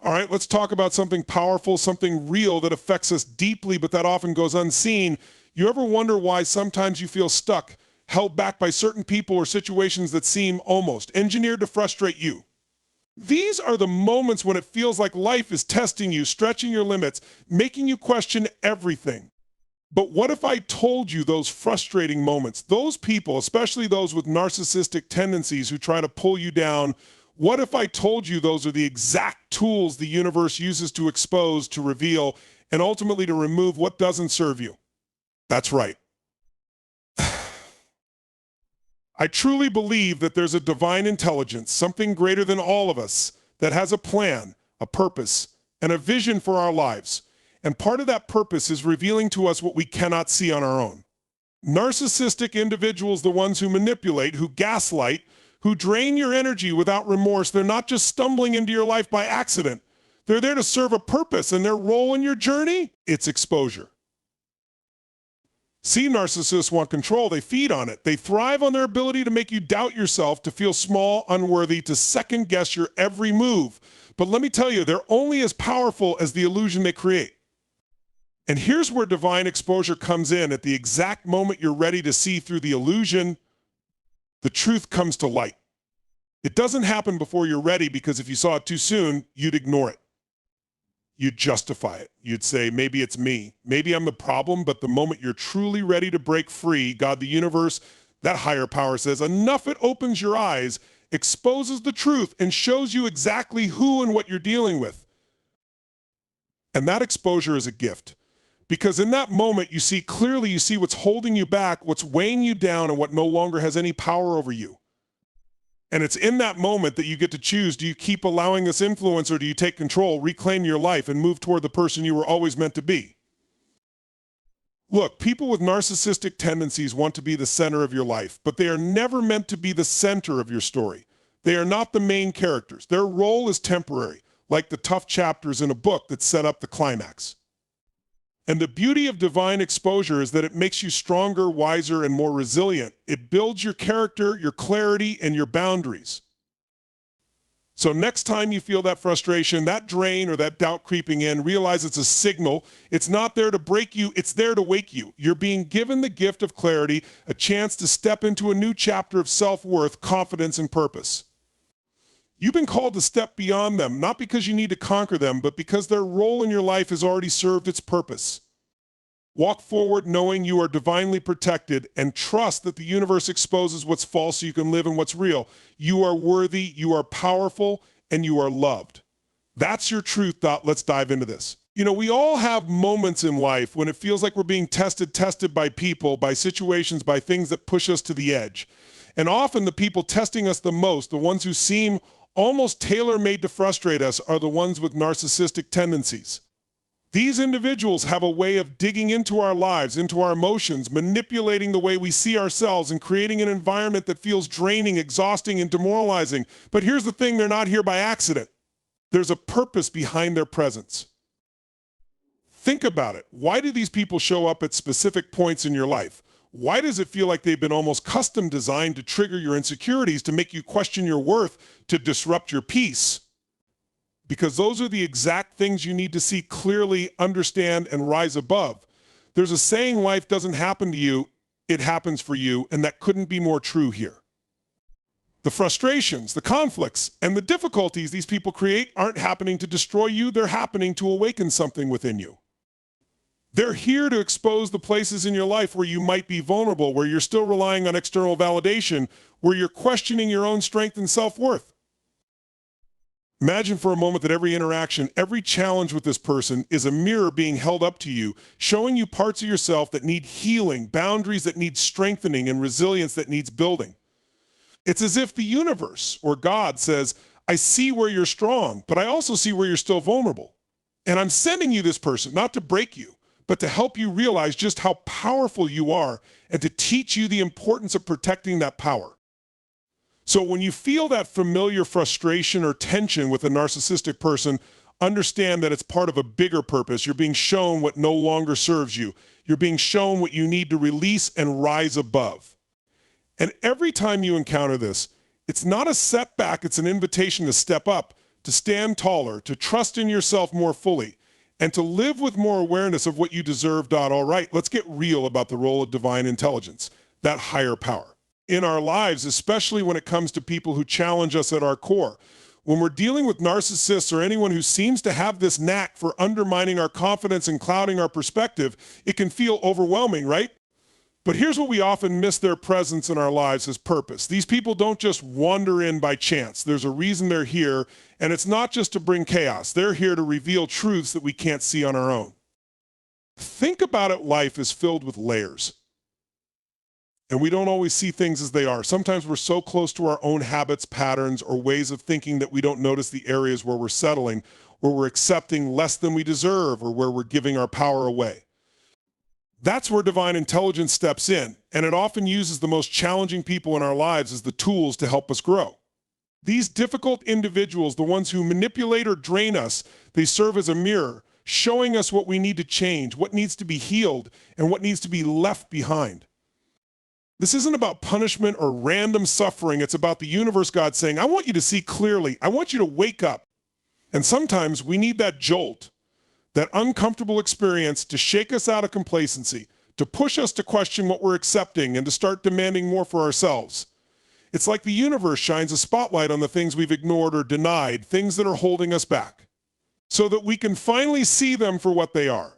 All right, let's talk about something powerful, something real that affects us deeply, but that often goes unseen. You ever wonder why sometimes you feel stuck, held back by certain people or situations that seem almost engineered to frustrate you? These are the moments when it feels like life is testing you, stretching your limits, making you question everything. But what if I told you those frustrating moments, those people, especially those with narcissistic tendencies who try to pull you down, what if I told you those are the exact tools the universe uses to expose, to reveal, and ultimately to remove what doesn't serve you? That's right. I truly believe that there's a divine intelligence, something greater than all of us, that has a plan, a purpose, and a vision for our lives. And part of that purpose is revealing to us what we cannot see on our own. Narcissistic individuals, the ones who manipulate, who gaslight, who drain your energy without remorse, they're not just stumbling into your life by accident. They're there to serve a purpose, and their role in your journey, it's exposure. See, narcissists want control. They feed on it. They thrive on their ability to make you doubt yourself, to feel small, unworthy, to second guess your every move. But let me tell you, they're only as powerful as the illusion they create. And here's where divine exposure comes in. At the exact moment you're ready to see through the illusion, the truth comes to light. It doesn't happen before you're ready, because if you saw it too soon, you'd ignore it. You'd justify it. You'd say, maybe it's me. Maybe I'm the problem, but the moment you're truly ready to break free, God, the universe, that higher power says, enough, it opens your eyes, exposes the truth, and shows you exactly who and what you're dealing with. And that exposure is a gift. Because in that moment, you see clearly, you see what's holding you back, what's weighing you down, and what no longer has any power over you. And it's in that moment that you get to choose. Do you keep allowing this influence, or do you take control, reclaim your life, and move toward the person you were always meant to be? Look, people with narcissistic tendencies want to be the center of your life, but they are never meant to be the center of your story. They are not the main characters. Their role is temporary, like the tough chapters in a book that set up the climax. And the beauty of divine exposure is that it makes you stronger, wiser, and more resilient. It builds your character, your clarity, and your boundaries. So next time you feel that frustration, that drain, or that doubt creeping in, realize it's a signal. It's not there to break you, it's there to wake you. You're being given the gift of clarity, a chance to step into a new chapter of self-worth, confidence, and purpose. You've been called to step beyond them, not because you need to conquer them, but because their role in your life has already served its purpose. Walk forward knowing you are divinely protected, and trust that the universe exposes what's false so you can live in what's real. You are worthy, you are powerful, and you are loved. That's your truth. Let's dive into this. You know, we all have moments in life when it feels like we're being tested by people, by situations, by things that push us to the edge. And often the people testing us the most, the ones who seem almost tailor-made to frustrate us, are the ones with narcissistic tendencies. These individuals have a way of digging into our lives, into our emotions, manipulating the way we see ourselves, and creating an environment that feels draining, exhausting, and demoralizing. But here's the thing, they're not here by accident. There's a purpose behind their presence. Think about it. Why do these people show up at specific points in your life? Why does it feel like they've been almost custom designed to trigger your insecurities, to make you question your worth, to disrupt your peace? Because those are the exact things you need to see clearly, understand, and rise above. There's a saying, life doesn't happen to you, it happens for you, and that couldn't be more true here. The frustrations, the conflicts, and the difficulties these people create aren't happening to destroy you, they're happening to awaken something within you. They're here to expose the places in your life where you might be vulnerable, where you're still relying on external validation, where you're questioning your own strength and self-worth. Imagine for a moment that every interaction, every challenge with this person is a mirror being held up to you, showing you parts of yourself that need healing, boundaries that need strengthening, and resilience that needs building. It's as if the universe, or God, says, I see where you're strong, but I also see where you're still vulnerable. And I'm sending you this person, not to break you, but to help you realize just how powerful you are, and to teach you the importance of protecting that power. So when you feel that familiar frustration or tension with a narcissistic person, understand that it's part of a bigger purpose. You're being shown what no longer serves you. You're being shown what you need to release and rise above. And every time you encounter this, it's not a setback, it's an invitation to step up, to stand taller, to trust in yourself more fully, and to live with more awareness of what you deserve. All right, let's get real about the role of divine intelligence, that higher power, in our lives, especially when it comes to people who challenge us at our core. When we're dealing with narcissists or anyone who seems to have this knack for undermining our confidence and clouding our perspective, it can feel overwhelming, right? But here's what we often miss: their presence in our lives as purpose. These people don't just wander in by chance. There's a reason they're here, and it's not just to bring chaos. They're here to reveal truths that we can't see on our own. Think about it, life is filled with layers. And we don't always see things as they are. Sometimes we're so close to our own habits, patterns, or ways of thinking that we don't notice the areas where we're settling, where we're accepting less than we deserve, or where we're giving our power away. That's where divine intelligence steps in, and it often uses the most challenging people in our lives as the tools to help us grow. These difficult individuals, the ones who manipulate or drain us, they serve as a mirror, showing us what we need to change, what needs to be healed, and what needs to be left behind. This isn't about punishment or random suffering. It's about the universe God saying, I want you to see clearly. I want you to wake up. And sometimes we need that jolt, that uncomfortable experience to shake us out of complacency, to push us to question what we're accepting and to start demanding more for ourselves. It's like the universe shines a spotlight on the things we've ignored or denied, things that are holding us back, so that we can finally see them for what they are.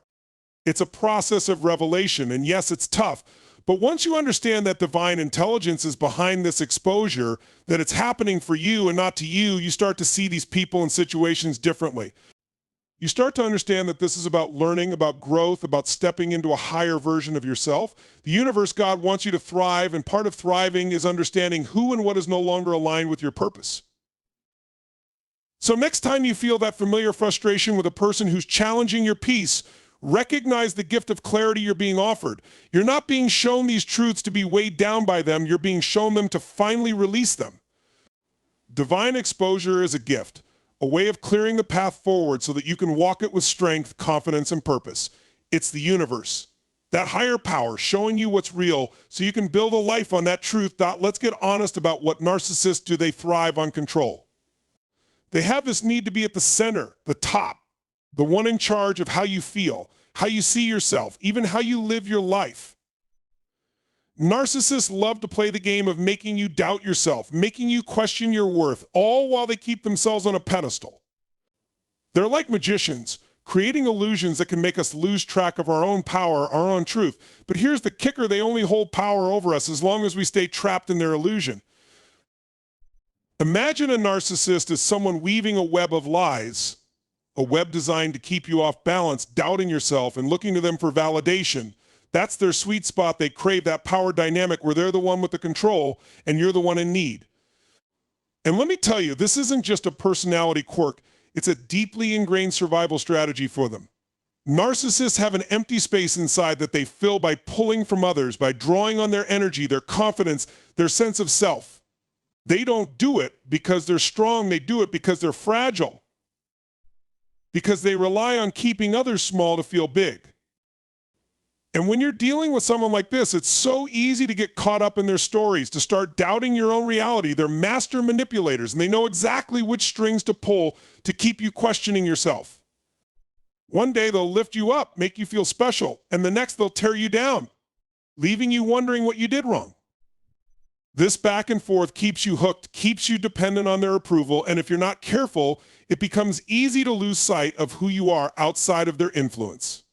It's a process of revelation, and yes, it's tough. But once you understand that divine intelligence is behind this exposure, that it's happening for you and not to you, you start to see these people and situations differently. You start to understand that this is about learning, about growth, about stepping into a higher version of yourself. The universe, God, wants you to thrive, and part of thriving is understanding who and what is no longer aligned with your purpose. So next time you feel that familiar frustration with a person who's challenging your peace, recognize the gift of clarity you're being offered. You're not being shown these truths to be weighed down by them. You're being shown them to finally release them. Divine exposure is a gift, a way of clearing the path forward so that you can walk it with strength, confidence, and purpose. It's the universe, that higher power showing you what's real so you can build a life on that truth. Let's get honest about what narcissists do. They thrive on control. They have this need to be at the center, the top, the one in charge of how you feel, how you see yourself, even how you live your life. Narcissists love to play the game of making you doubt yourself, making you question your worth, all while they keep themselves on a pedestal. They're like magicians, creating illusions that can make us lose track of our own power, our own truth. But here's the kicker: they only hold power over us as long as we stay trapped in their illusion. Imagine a narcissist as someone weaving a web of lies, a web designed to keep you off balance, doubting yourself and looking to them for validation. That's their sweet spot. They crave that power dynamic where they're the one with the control and you're the one in need. And let me tell you, this isn't just a personality quirk. It's a deeply ingrained survival strategy for them. Narcissists have an empty space inside that they fill by pulling from others, by drawing on their energy, their confidence, their sense of self. They don't do it because they're strong. They do it because they're fragile, because they rely on keeping others small to feel big. And when you're dealing with someone like this, it's so easy to get caught up in their stories, to start doubting your own reality. They're master manipulators, and they know exactly which strings to pull to keep you questioning yourself. One day they'll lift you up, make you feel special, and the next they'll tear you down, leaving you wondering what you did wrong. This back and forth keeps you hooked, keeps you dependent on their approval, and if you're not careful, it becomes easy to lose sight of who you are outside of their influence.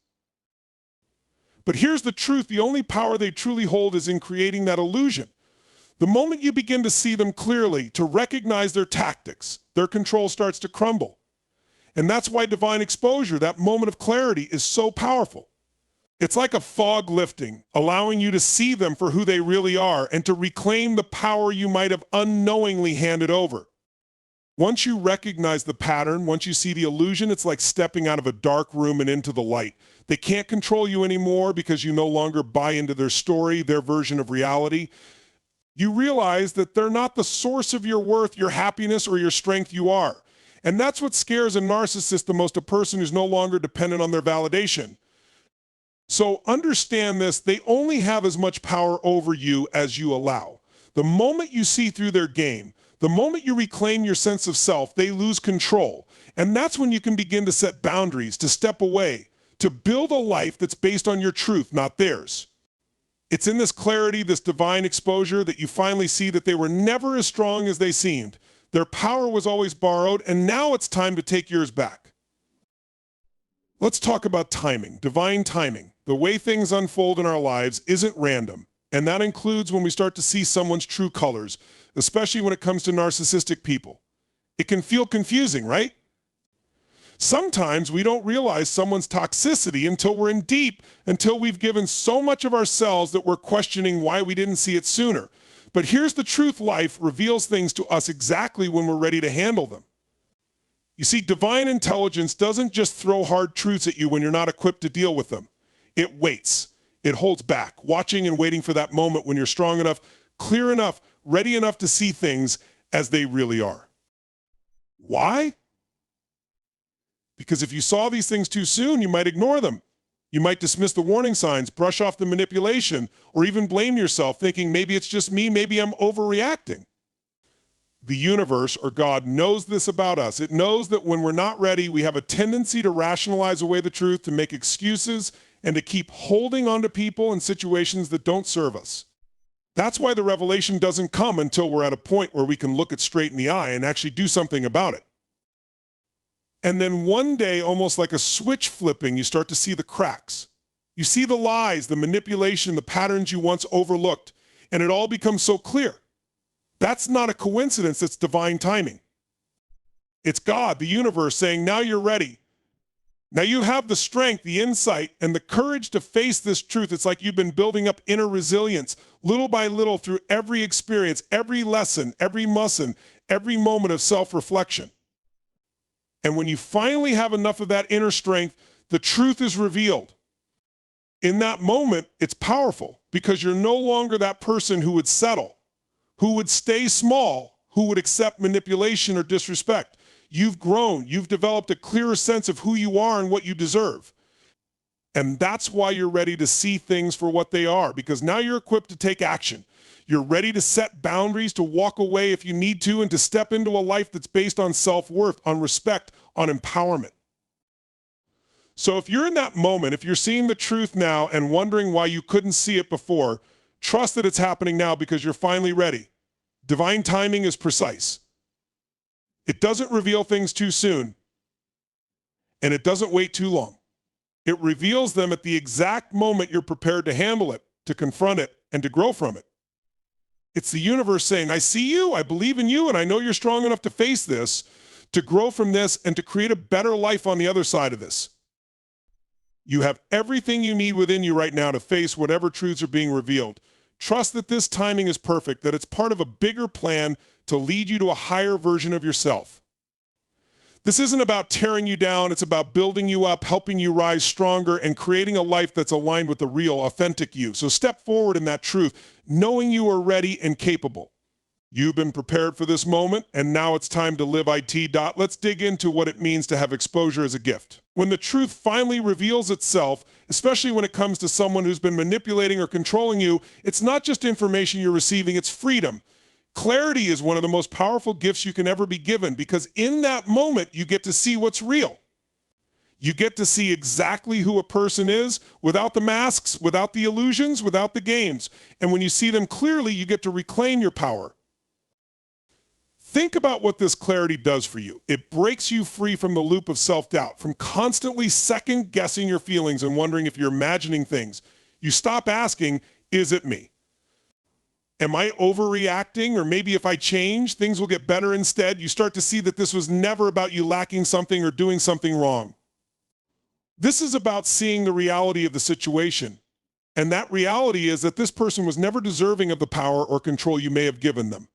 But here's the truth: the only power they truly hold is in creating that illusion. The moment you begin to see them clearly, to recognize their tactics, their control starts to crumble. And that's why divine exposure, that moment of clarity, is so powerful. It's like a fog lifting, allowing you to see them for who they really are and to reclaim the power you might have unknowingly handed over. Once you recognize the pattern, once you see the illusion, it's like stepping out of a dark room and into the light. They can't control you anymore because you no longer buy into their story, their version of reality. You realize that they're not the source of your worth, your happiness, or your strength. You are. And that's what scares a narcissist the most, a person who's no longer dependent on their validation. So understand this: they only have as much power over you as you allow. The moment you see through their game, The moment you reclaim your sense of self, they lose control. And that's when you can begin to set boundaries, to step away, to build a life that's based on your truth, not theirs. It's in this clarity, this divine exposure, that you finally see that they were never as strong as they seemed. Their power was always borrowed, and now it's time to take yours back. Let's talk about timing, divine timing. The way things unfold in our lives isn't random, and that includes when we start to see someone's true colors, especially when it comes to narcissistic people. It can feel confusing, right? Sometimes we don't realize someone's toxicity until we're in deep, until we've given so much of ourselves that we're questioning why we didn't see it sooner. But here's the truth: life reveals things to us exactly when we're ready to handle them. You see, divine intelligence doesn't just throw hard truths at you when you're not equipped to deal with them. It waits. It holds back, watching and waiting for that moment when you're strong enough, clear enough, ready enough to see things as they really are. Why? Because if you saw these things too soon, you might ignore them. You might dismiss the warning signs, brush off the manipulation, or even blame yourself, thinking maybe it's just me, maybe I'm overreacting. The universe, or God, knows this about us. It knows that when we're not ready, we have a tendency to rationalize away the truth, to make excuses, and to keep holding on to people and situations that don't serve us. That's why the revelation doesn't come until we're at a point where we can look it straight in the eye and actually do something about it. And then one day, almost like a switch flipping, you start to see the cracks. You see the lies, the manipulation, the patterns you once overlooked, and it all becomes so clear. That's not a coincidence, it's divine timing. It's God, the universe, saying, now you're ready. Now you have the strength, the insight, and the courage to face this truth. It's like you've been building up inner resilience, little by little, through every experience, every lesson, every moment of self-reflection. And when you finally have enough of that inner strength, the truth is revealed. In that moment, it's powerful because you're no longer that person who would settle, who would stay small, who would accept manipulation or disrespect. You've grown. You've developed a clearer sense of who you are and what you deserve. And that's why you're ready to see things for what they are, because now you're equipped to take action. You're ready to set boundaries, to walk away if you need to, and to step into a life that's based on self-worth, on respect, on empowerment. So if you're in that moment, if you're seeing the truth now and wondering why you couldn't see it before, trust that it's happening now because you're finally ready. Divine timing is precise. It doesn't reveal things too soon, and it doesn't wait too long. It reveals them at the exact moment you're prepared to handle it, to confront it, and to grow from it. It's the universe saying, I see you, I believe in you, and I know you're strong enough to face this, to grow from this, and to create a better life on the other side of this. You have everything you need within you right now to face whatever truths are being revealed. Trust that this timing is perfect, that it's part of a bigger plan to lead you to a higher version of yourself. This isn't about tearing you down, it's about building you up, helping you rise stronger, and creating a life that's aligned with the real, authentic you. So step forward in that truth, knowing you are ready and capable. You've been prepared for this moment, and now it's time to live IT. Let's dig into what it means to have exposure as a gift. When the truth finally reveals itself, especially when it comes to someone who's been manipulating or controlling you, it's not just information you're receiving, it's freedom. Clarity is one of the most powerful gifts you can ever be given, because in that moment, you get to see what's real. You get to see exactly who a person is without the masks, without the illusions, without the games. And when you see them clearly, you get to reclaim your power. Think about what this clarity does for you. It breaks you free from the loop of self-doubt, from constantly second-guessing your feelings and wondering if you're imagining things. You stop asking, is it me? Am I overreacting? Or maybe if I change, things will get better instead. You start to see that this was never about you lacking something or doing something wrong. This is about seeing the reality of the situation. And that reality is that this person was never deserving of the power or control you may have given them.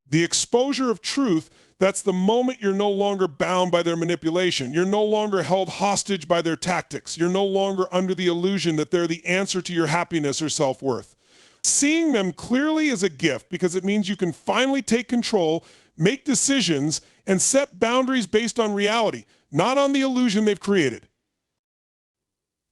The exposure of truth, that's the moment you're no longer bound by their manipulation. You're no longer held hostage by their tactics. You're no longer under the illusion that they're the answer to your happiness or self-worth. Seeing them clearly is a gift because it means you can finally take control, make decisions, and set boundaries based on reality, not on the illusion they've created.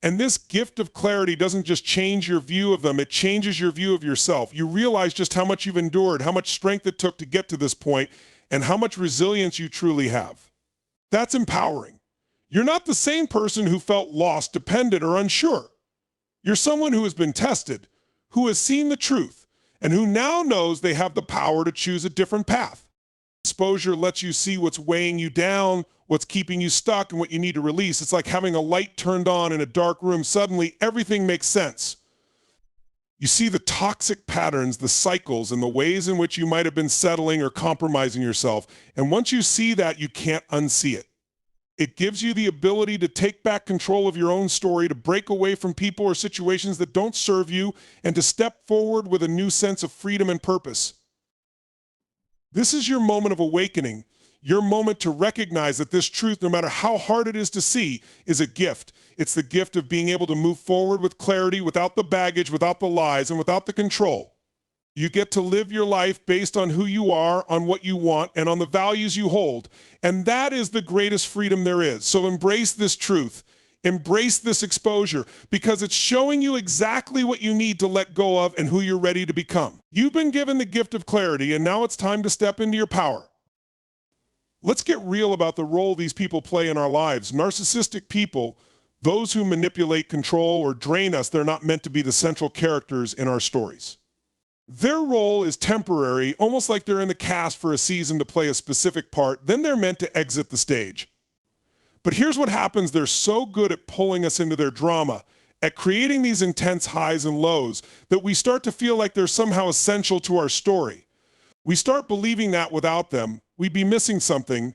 And this gift of clarity doesn't just change your view of them, it changes your view of yourself. You realize just how much you've endured, how much strength it took to get to this point, and how much resilience you truly have. That's empowering. You're not the same person who felt lost, dependent, or unsure. You're someone who has been tested, who has seen the truth, and who now knows they have the power to choose a different path. Exposure lets you see what's weighing you down, what's keeping you stuck, and what you need to release. It's like having a light turned on in a dark room. Suddenly, everything makes sense. You see the toxic patterns, the cycles, and the ways in which you might have been settling or compromising yourself. And once you see that, you can't unsee it. It gives you the ability to take back control of your own story, to break away from people or situations that don't serve you, and to step forward with a new sense of freedom and purpose. This is your moment of awakening, your moment to recognize that this truth, no matter how hard it is to see, is a gift. It's the gift of being able to move forward with clarity, without the baggage, without the lies, and without the control. You get to live your life based on who you are, on what you want, and on the values you hold. And that is the greatest freedom there is. So embrace this truth. Embrace this exposure, because it's showing you exactly what you need to let go of and who you're ready to become. You've been given the gift of clarity, and now it's time to step into your power. Let's get real about the role these people play in our lives. Narcissistic people, those who manipulate, control, or drain us, they're not meant to be the central characters in our stories. Their role is temporary, almost like they're in the cast for a season to play a specific part, then they're meant to exit the stage. But here's what happens. They're so good at pulling us into their drama, at creating these intense highs and lows, that we start to feel like they're somehow essential to our story. We start believing that without them, we'd be missing something,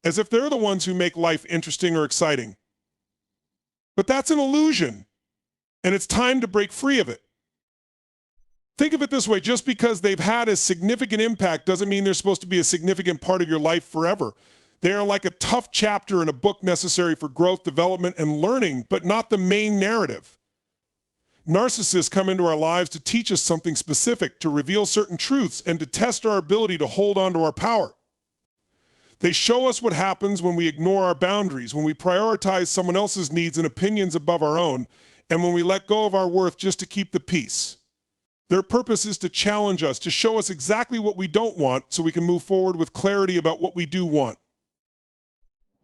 as if they're the ones who make life interesting or exciting. But that's an illusion, and it's time to break free of it. Think of it this way, just because they've had a significant impact doesn't mean they're supposed to be a significant part of your life forever. They are like a tough chapter in a book necessary for growth, development, and learning, but not the main narrative. Narcissists come into our lives to teach us something specific, to reveal certain truths, and to test our ability to hold on to our power. They show us what happens when we ignore our boundaries, when we prioritize someone else's needs and opinions above our own, and when we let go of our worth just to keep the peace. Their purpose is to challenge us, to show us exactly what we don't want so we can move forward with clarity about what we do want.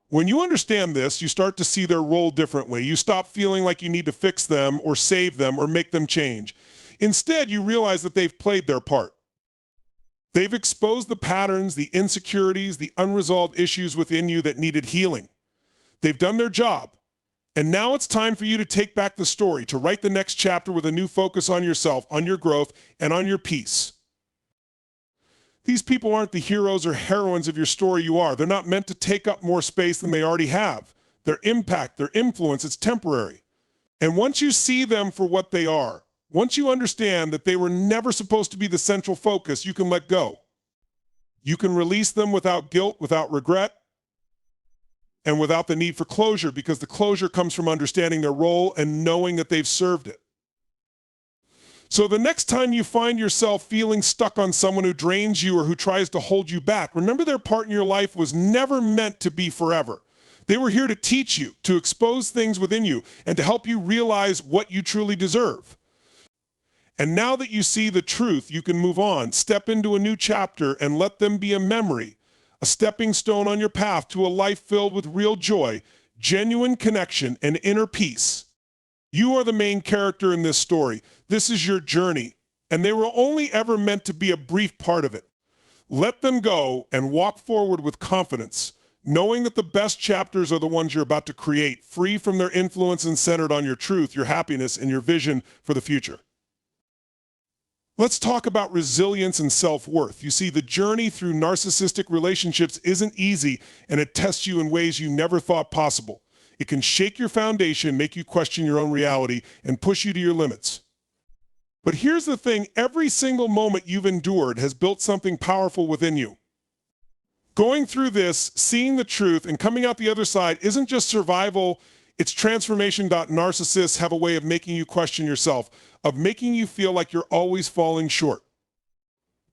When you understand this, you start to see their role differently. You stop feeling like you need to fix them or save them or make them change. Instead, you realize that they've played their part. They've exposed the patterns, the insecurities, the unresolved issues within you that needed healing. They've done their job. And now it's time for you to take back the story, to write the next chapter with a new focus on yourself, on your growth, and on your peace. These people aren't the heroes or heroines of your story you are. They're not meant to take up more space than they already have. Their impact, their influence, it's temporary. And once you see them for what they are, once you understand that they were never supposed to be the central focus, you can let go. You can release them without guilt, without regret, and without the need for closure, because the closure comes from understanding their role and knowing that they've served it. So the next time you find yourself feeling stuck on someone who drains you or who tries to hold you back, remember their part in your life was never meant to be forever. They were here to teach you, to expose things within you, and to help you realize what you truly deserve. And now that you see the truth, you can move on, step into a new chapter, and let them be a memory, a stepping stone on your path to a life filled with real joy, genuine connection, and inner peace. You are the main character in this story. This is your journey, and they were only ever meant to be a brief part of it. Let them go and walk forward with confidence, knowing that the best chapters are the ones you're about to create, free from their influence and centered on your truth, your happiness, and your vision for the future. Let's talk about resilience and self-worth. You see, the journey through narcissistic relationships isn't easy, and it tests you in ways you never thought possible. It can shake your foundation, make you question your own reality, and push you to your limits. But here's the thing, every single moment you've endured has built something powerful within you. Going through this, seeing the truth, and coming out the other side isn't just survival, it's transformation. Narcissists have a way of making you question yourself, of making you feel like you're always falling short.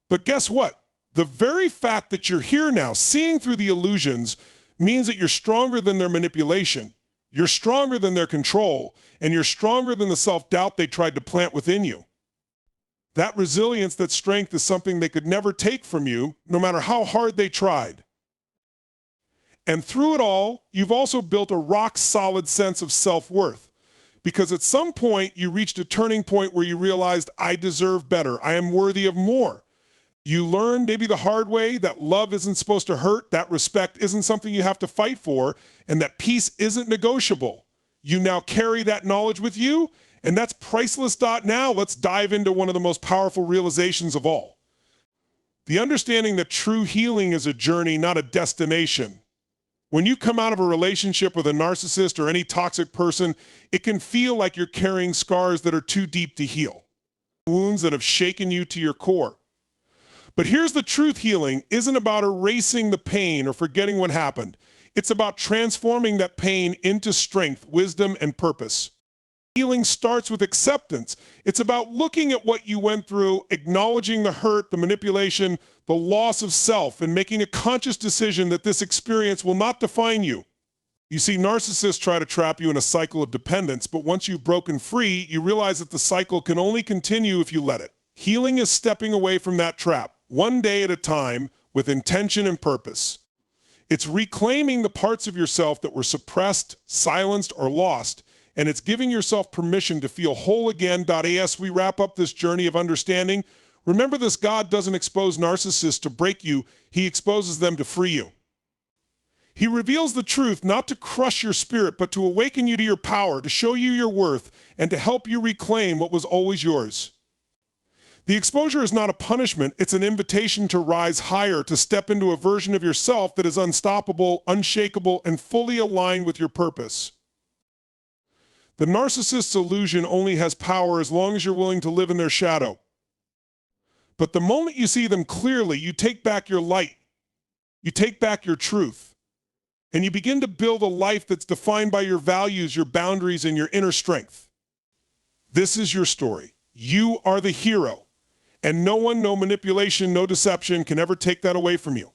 But guess what? The very fact that you're here now, seeing through the illusions, means that you're stronger than their manipulation. You're stronger than their control, and you're stronger than the self-doubt they tried to plant within you. That resilience, that strength is something they could never take from you, no matter how hard they tried. And through it all, you've also built a rock-solid sense of self-worth. Because at some point, you reached a turning point where you realized, I deserve better. I am worthy of more. You learned, maybe the hard way, that love isn't supposed to hurt, that respect isn't something you have to fight for, and that peace isn't negotiable. You now carry that knowledge with you, and that's priceless. Now let's dive into one of the most powerful realizations of all. The understanding that true healing is a journey, not a destination. When you come out of a relationship with a narcissist or any toxic person, it can feel like you're carrying scars that are too deep to heal, wounds that have shaken you to your core. But here's the truth: healing isn't about erasing the pain or forgetting what happened. It's about transforming that pain into strength, wisdom, and purpose. Healing starts with acceptance. It's about looking at what you went through, acknowledging the hurt, the manipulation, the loss of self, and making a conscious decision that this experience will not define you. You see, narcissists try to trap you in a cycle of dependence, but once you've broken free, you realize that the cycle can only continue if you let it. Healing is stepping away from that trap, one day at a time, with intention and purpose. It's reclaiming the parts of yourself that were suppressed, silenced, or lost, and it's giving yourself permission to feel whole again. As we wrap up this journey of understanding, remember this: God doesn't expose narcissists to break you, He exposes them to free you. He reveals the truth not to crush your spirit, but to awaken you to your power, to show you your worth, and to help you reclaim what was always yours. The exposure is not a punishment, it's an invitation to rise higher, to step into a version of yourself that is unstoppable, unshakable, and fully aligned with your purpose. The narcissist's illusion only has power as long as you're willing to live in their shadow. But the moment you see them clearly, you take back your light, you take back your truth, and you begin to build a life that's defined by your values, your boundaries, and your inner strength. This is your story. You are the hero, and no one, no manipulation, no deception can ever take that away from you.